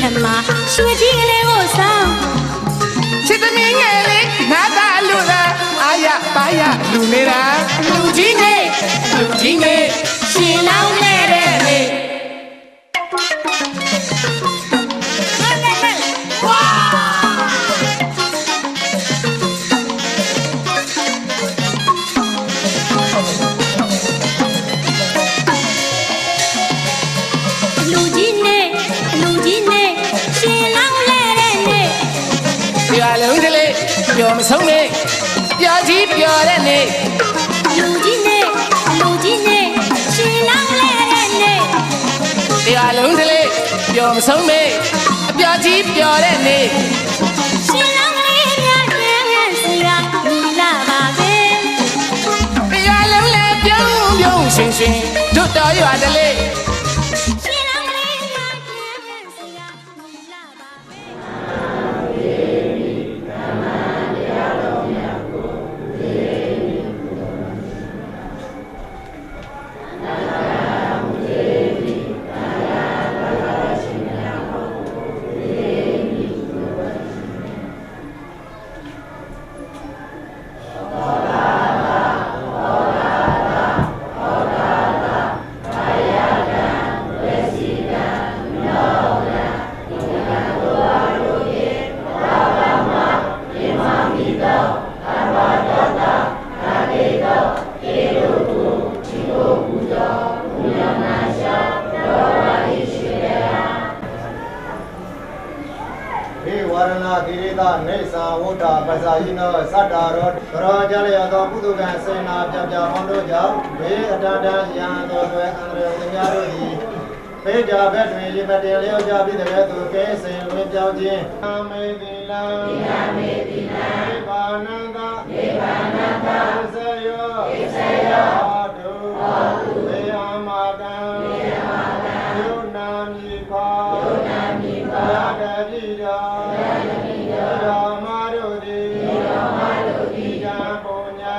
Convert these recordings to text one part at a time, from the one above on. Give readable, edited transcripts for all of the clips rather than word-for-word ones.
ထမရွှေကြီးကလေးကိုဆောင်ချစ်သမီးငယ်လေးငါသာလူသာအာရပါရလူနေတာလူကြီးနေရှင်လောင်းနေတဲ့နေပြောမဆုံးနဲ့ပြောကြီးပြောတဲ့နေလူကြီးနဲ့ရှင်လောင်းလဲတဲ့နေတရားလုံးတလေပြောမဆုံးနဲ့ပြောကြီးပြောတဲ့နေရှင်လောင်းလေးများရဲ့စရာညီလာပါပဲတရားလုံးလဲပြုံးရှင်တို့တော်ရွာတလေနေသာဝတ္တပဇာယိနောသတ္တရောရောကြလျောသောပုထုကံစေနာပြပြဟောတို့ကြောင့်ဘေးအတ္တရံသောသွဲအန္တရာယ်များတို့သည်ပေကြဘက်တွင်ရေမတင်လျောကြပြီးတဲ့သူကဲစင်လွင်ပြောင်းခြင်းအာမေတိလံနိဗ္ဗာနန္တစေယောတုဘေယမာကံယုနာမိခောရာတပိတောရာမတို့သည်ဉာဏ်ပုံညာ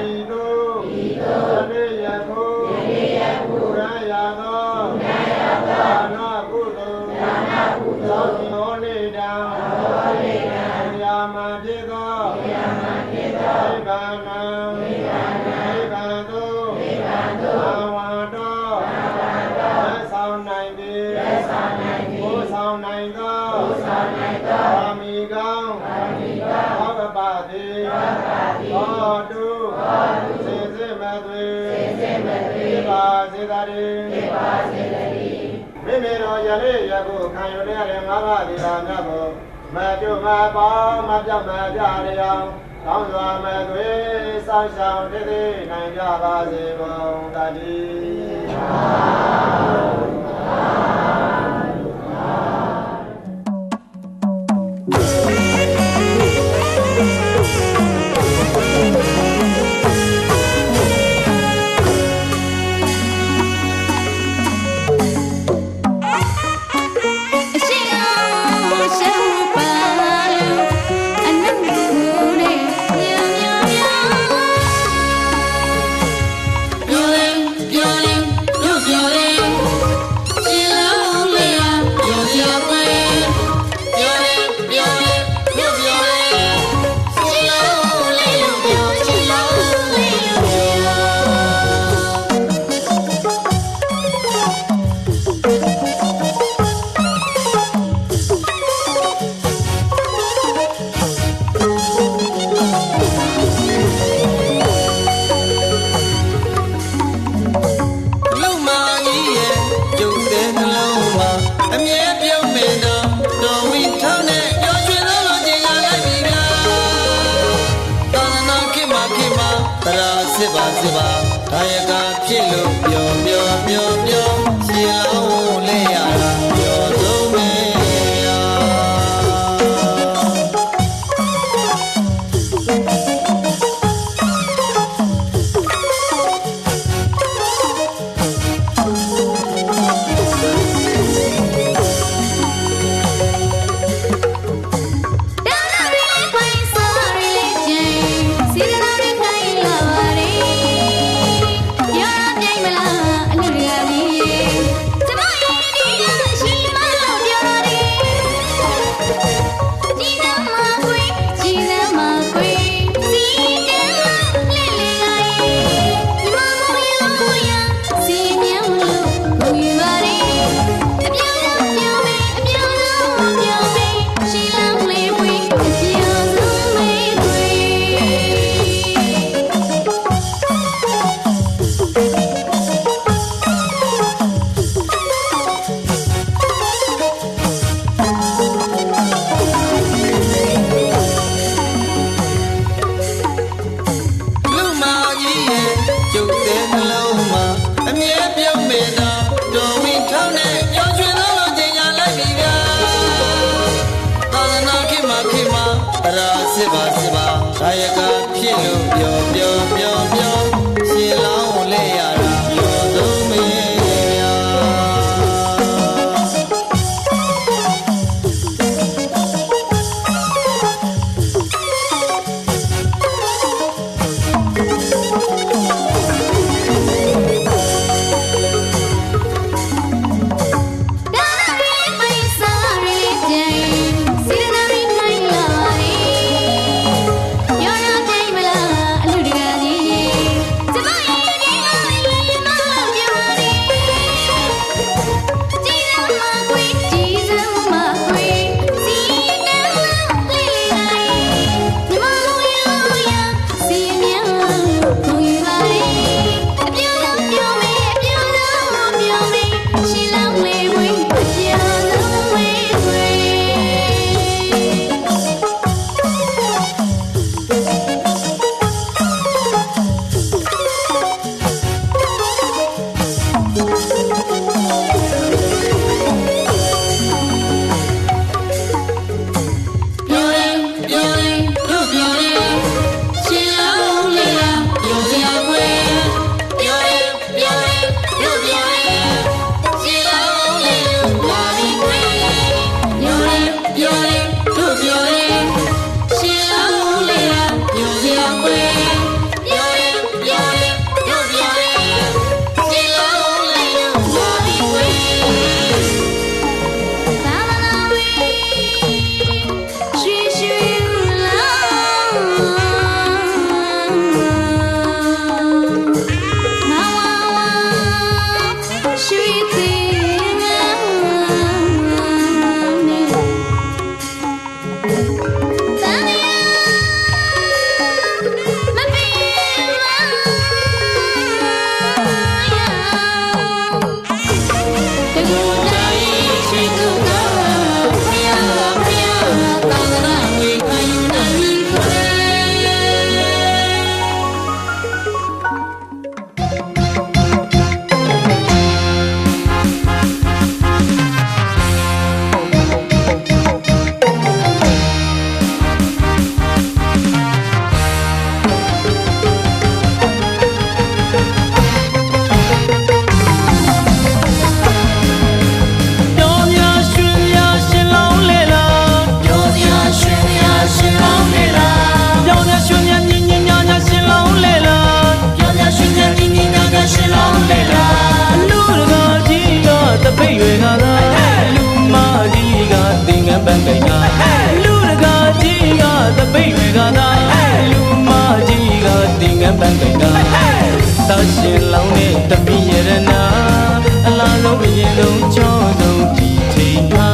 ဤသို့သေယခုရယာသောနာကုသိုလ်သောနေတံယာမဖြစ်သောနိဗ္ဗာန်သို့အာဝါတော်လက်ဆောင်နိုင်သည်ကိုယ်ဆောင်နိုင်သောအာမိကောင်းဘောဂပတိဘောတုစေစေမသွေပြပါစေသာရိမိမိတို့ယနေ့ယခုခံယူရတဲ့ငါးပါးသီလများကိုမပြုမပေါမပြောင်းမပြရအောင်ကောင်းစွာမဲ့သွေစောင့်ရှောက်တည်တည်နိုင်ကြပါစေကုန်တ စစ်ပါဒါရကဖြစ်လို့ပြောရှင်လောင်းလဲရတာပြောသုံးမရရှင်လောင်းနဲ့တပိယရနာအလားလုံးအရင်ဆုံးချောဆုံးဒီထိန်မှာ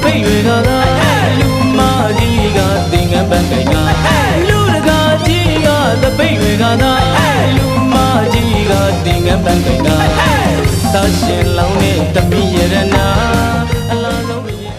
ပိတ်ရွေကသာလူမကြီးကသင်္ကန်းပန်းကိုင်ကလူတကာကြီးကသပိတ်ရွေကသာလူမကြီးကသင်္ကန်းပန်းကိုင်ကသာရှင်လောင်းနဲ့တပိယရနာအလားဆုံးအရင်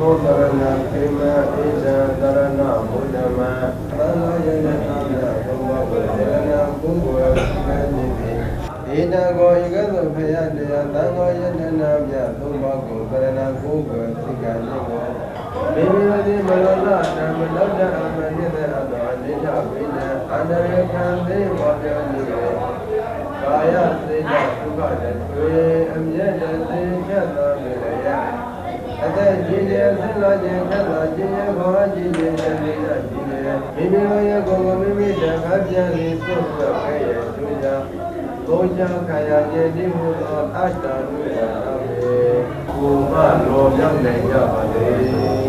ကိုတရဏခေမဣဇံတရဏဘုဒ္ဓမသံဃာယနနာမြတ်ဘုရားကိုရဏပုဂ္ဂိုလ်နာနိတိဧတံကိုဧကသောဖယတရားသံဃာယနနာမြတ်သုံးပါးကိုကရဏပုဂ္ဂိုလ်သိက္ခာနိကိုမိမိတို့မလောလနမလောကအမနိတဲ့အတော်အနိဋ္ဌဝိနံအန္တရခံသိပေါ်ပြောနေ ကာယစေတဒုက္ခတဲ့တွေအမြဲတည်းသိမြတ်သောနေရအသက်ကြီးတဲ့ဆင်းလာခြင်းသက်သာခြင်းရဲ့ဘောရကြီးခြင်းနဲ့နေရခြင်းရဲ့မိမိတို့ရဲ့ကိုယ်ကိုမိမိတည်းကပြန်ပြီးစွတ်စွတ်ခဲ့ရဲ့ကျိုးကြောင့်ဘုရားခန္ဓာခြင်းဒီမူသောအတ္တနုပါဒဝေကိုမလောမြောက်နိုင်ကြပါလေ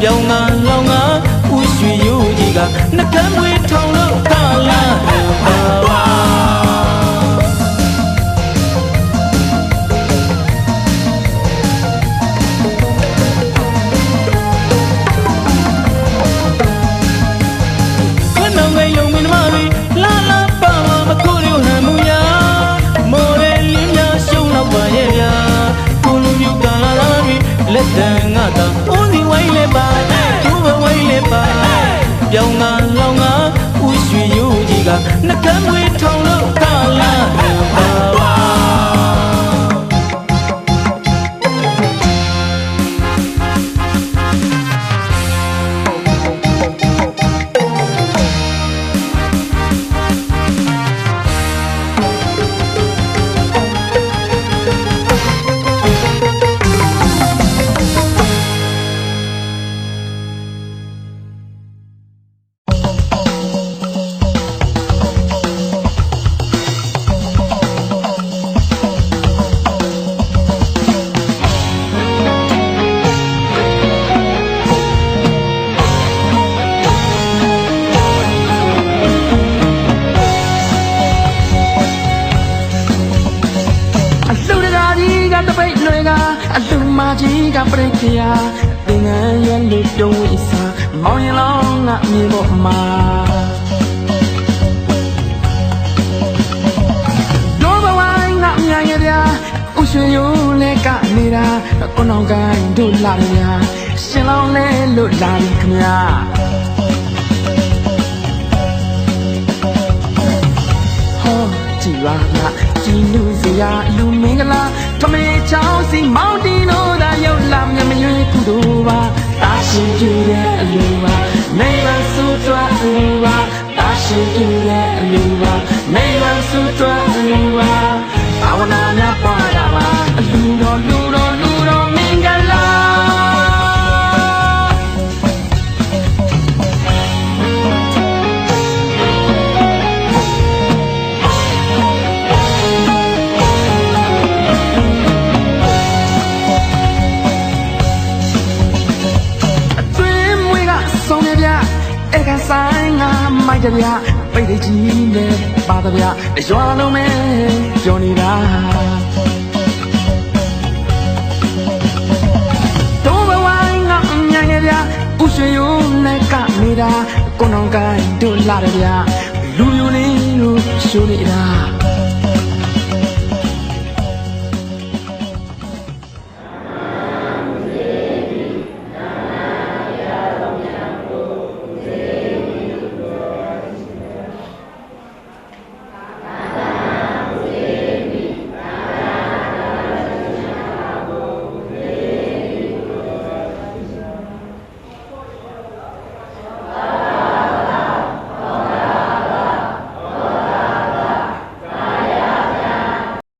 ပြောင်းငါလောင်ငါဥရွှေရိုးကြီးကနှကမ်းမွေးထောင်လို့ကာလာပါပါခဏငယ်လုံးမင်းမလေးလာလာပါမကိုရီဟန်မူယာမော်ရဲလင်းများရှုံးတော့ပါရဲ့ဗျာကိုလူမျိုးကာလာလာပြီးလက်တန်ငါတာဝိုင်းလေပါသူ့ဘဝိုင်းလေပါပြောင်းငါလောင်ငါဥရွှေရိုးကြီးကနှကမ်းမွေးထောင်လို့ကာလာပါပါအလူမကြီးကပြိခရာသင်္ကန်းရဲ့လူတုံးဝိစာမောင်ရင်လောင်းငါမြေပေါ်မှာလောဘဝိုင်းငါမြန်ရဗျာဥရွှေရိုးလဲကနေ ကိုနောင်ကိုင်းတို့လာရရှင်လောင်းလဲလို့လာပြီခင်ဗျာဟောကြည်ပါလားကြည်လူစရာလူမင်္ဂလာထမေချောင်းစီမောင်တီနိုးသာရောက်လာမြမရွေးကုသိုလ်ပါတာရှိကြည့်တဲ့အလူပါနေပါစုတွားအလူပါတာရှိကြည့်တဲ့အလူပါနေပါစုတွားအလူပါဘာဝနာများပွားတာပါအလူတော်လူတော်လူတော်မင်္ဂလာဆိုင်ငါမိုက်ကြဗျာပိတ်ကြီးနဲ့ပါတဗျာရွာလုံးမဲပြောနေတာတော့ဘဝိုင်းငါညံ့ရဗျာဥရွှေရိုးနဲ့ကနေတာကိုနောင်ကိုင်းတို့လာတယ်ဗျာလူမျိုးလေးလို့ရှိုးနေတာ